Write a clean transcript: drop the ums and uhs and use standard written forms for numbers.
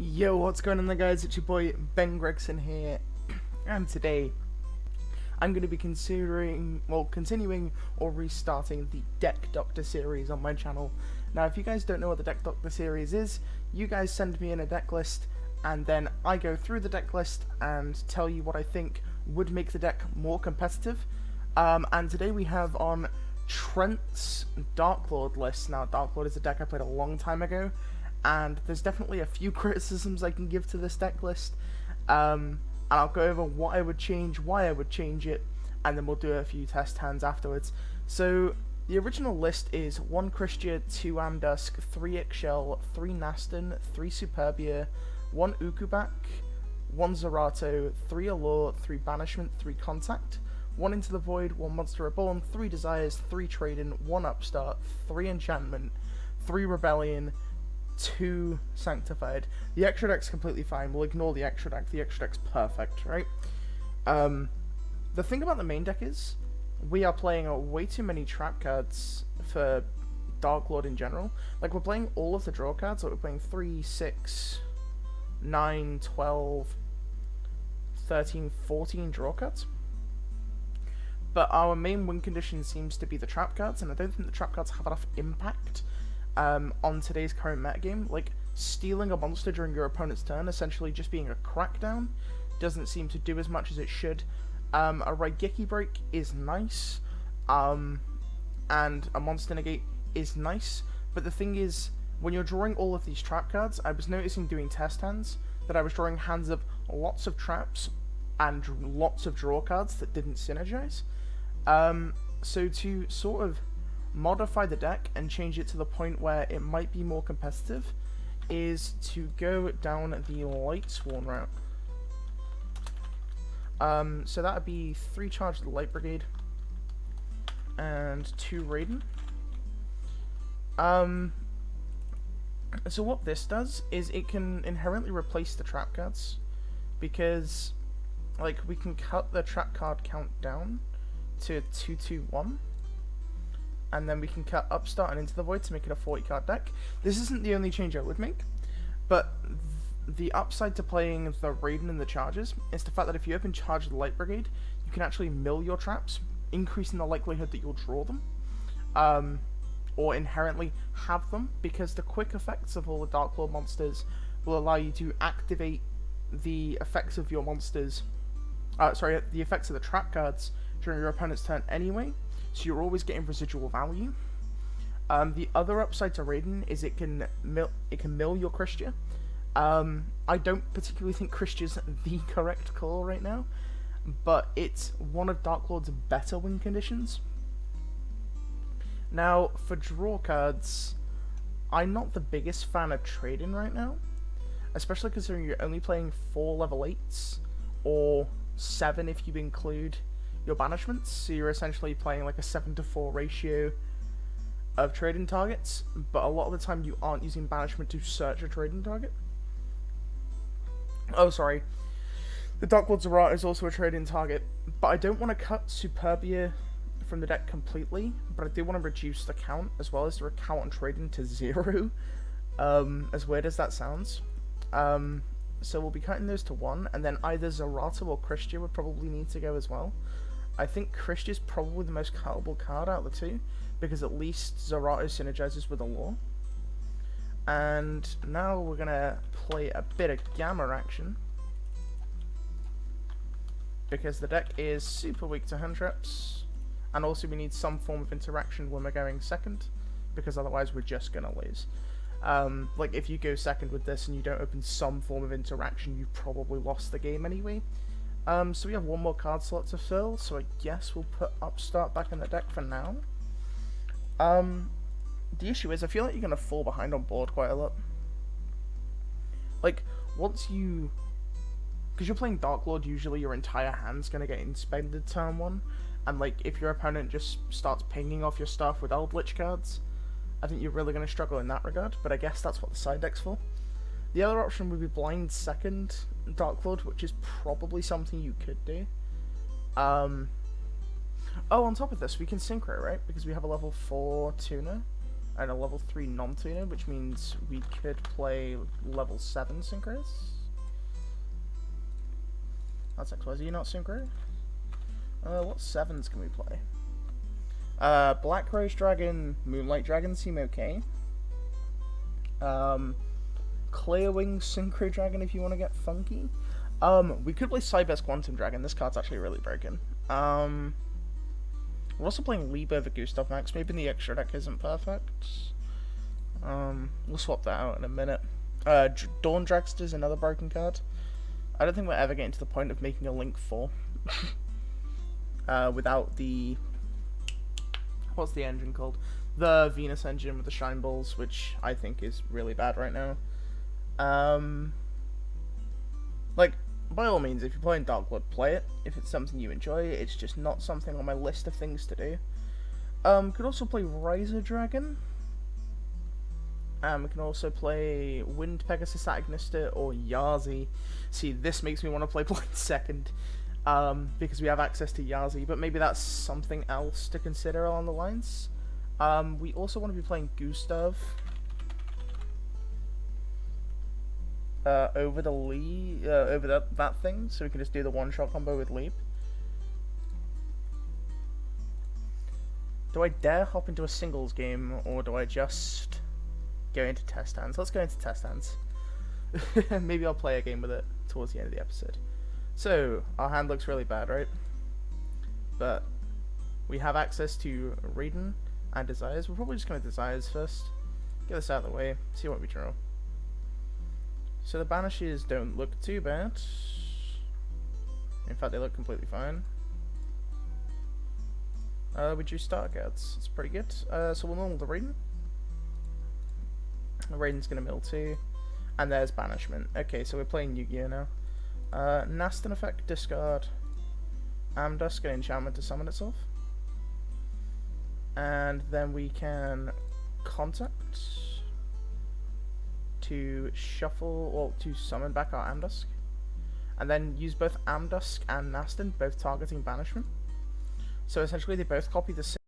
Yo, what's going on there, guys? It's your boy Ben Gregson here, and today I'm going to be continuing or restarting the Deck Doctor series on my channel. Now, if you guys don't know what the Deck Doctor series is, you guys send me in a deck list, and then I go through the deck list and tell you what I think would make the deck more competitive. And today we have on Trent's Darklord list. Now, Darklord is a deck I played a long time ago, and there's definitely a few criticisms I can give to this deck list, and I'll go over what I would change, why I would change it, and then we'll do a few test hands afterwards. So the original list is 1 Christia, 2 Amdusk, 3 Ixchel, 3 Naston, 3 Superbia, 1 Ukubak, 1 Zerato, 3 Allure, 3 Banishment, 3 Contact, 1 Into the Void, 1 Monster Reborn, 3 Desires, 3 Trade-in, 1 Upstart, 3 Enchantment, 3 Rebellion, 2 Sanctified. The extra deck's completely fine. We'll ignore the extra deck. The extra deck's perfect, right? The thing about the main deck is we are playing way too many trap cards for Darklord in general. Like, we're playing all of the draw cards. Like, we're playing 3, 6, 9, 12, 13, 14 draw cards. But our main win condition seems to be the trap cards, and I don't think the trap cards have enough impact on today's current metagame. Like, stealing a monster during your opponent's turn, essentially just being a crackdown, doesn't seem to do as much as it should. A Raigeki Break is nice, and a Monster Negate is nice, but the thing is, when you're drawing all of these trap cards, I was noticing doing test hands that I was drawing hands of lots of traps and lots of draw cards that didn't synergize. So to sort of modify the deck and change it to the point where it might be more competitive is to go down the Lightsworn route. So that would be 3 charge the Light Brigade and 2 Raiden. So what this does is it can inherently replace the trap cards, because like we can cut the trap card count down to 2-2-1. And then we can cut Upstart and Into the Void to make it a 40 card deck. This isn't the only change I would make, but the upside to playing the Raiden and the charges is the fact that if you open charge of the Light Brigade, you can actually mill your traps, increasing the likelihood that you'll draw them, or inherently have them, because the quick effects of all the Darklord monsters will allow you to activate the effects of your monsters, the effects of the trap cards during your opponent's turn anyway. So you're always getting residual value. The other upside to Raiden is it can mill your Christia. I don't particularly think Christia's the correct call right now, but it's one of Darklord's better win conditions. Now, for draw cards, I'm not the biggest fan of Trade-in right now, especially considering you're only playing 4 level 8s, or 7 if you include your banishments, so you're essentially playing like a 7-to-4 ratio of trading targets, but a lot of the time you aren't using banishment to search a trading target. Oh, sorry. The Darklord Zerato is also a trading target, but I don't want to cut Superbia from the deck completely, but I do want to reduce the count as well as the count on trading to 0, as weird as that sounds. So we'll be cutting those to 1, and then either Zerato or Christia would probably need to go as well. I think Christia's probably the most cuttable card out of the two, because at least Zerato synergizes with Allure. And now we're going to play a bit of Gamma action, because the deck is super weak to hand traps, and also we need some form of interaction when we're going second, because otherwise we're just going to lose. Like, if you go second with this and you don't open some form of interaction, you've probably lost the game anyway. So we have 1 more card slot to fill, so I guess we'll put Upstart back in the deck for now. The issue is, I feel like you're going to fall behind on board quite a lot. Like, once you... because you're playing Darklord, usually your entire hand's going to get inspended turn 1, and like, if your opponent just starts pinging off your stuff with Eldritch cards, I think you're really going to struggle in that regard, but I guess that's what the side deck's for. The other option would be blind second Darklord, which is probably something you could do. Oh, on top of this, we can synchro, right? Because we have a level 4 tuner. and a level 3 non-tuner, which means we could play level 7 synchros. That's XYZ, not synchro. What 7s can we play? Black Rose Dragon, Moonlight Dragon seem okay. Clearwing Synchro Dragon if you want to get funky. We could play Cyber's Quantum Dragon. This card's actually really broken. We're also playing Leap over Gustav Max. Maybe the extra deck isn't perfect. We'll swap that out in a minute. Dawn Dragster is another broken card. I don't think we're ever getting to the point of making a Link 4 without the... What's the engine called? The Venus engine with the Shine Balls, which I think is really bad right now. Like, by all means, if you're playing Darklord, play it. If it's something you enjoy, it's just not something on my list of things to do. Could also play Riser Dragon. We can also play Wind Pegasus Agnister or Yazi. See, this makes me want to play Blind Second, because we have access to Yazi, but maybe that's something else to consider along the lines. We also want to be playing Gustav over the over that thing, so we can just do the one-shot combo with Leap. Do I dare hop into a singles game, or do I just go into test hands? Let's go into test hands. Maybe I'll play a game with it towards the end of the episode. So, our hand looks really bad, right? But we have access to Raiden and Desires. We're probably just going to Desires first. Get this out of the way, see what we draw. So the Banishes don't look too bad. In fact, they look completely fine. We drew Starter Cards. It's pretty good. So we'll normal the Raiden. Raiden's going to mill too. And there's Banishment. Okay, so we're playing Yu-Gi-Oh! Now. Nastin effect, discard. Amdusk, an enchantment to summon itself. And then we can contact to shuffle, or to summon back our Amdusk. And then use both Amdusk and Nastin, both targeting Banishment. So essentially they both copy the same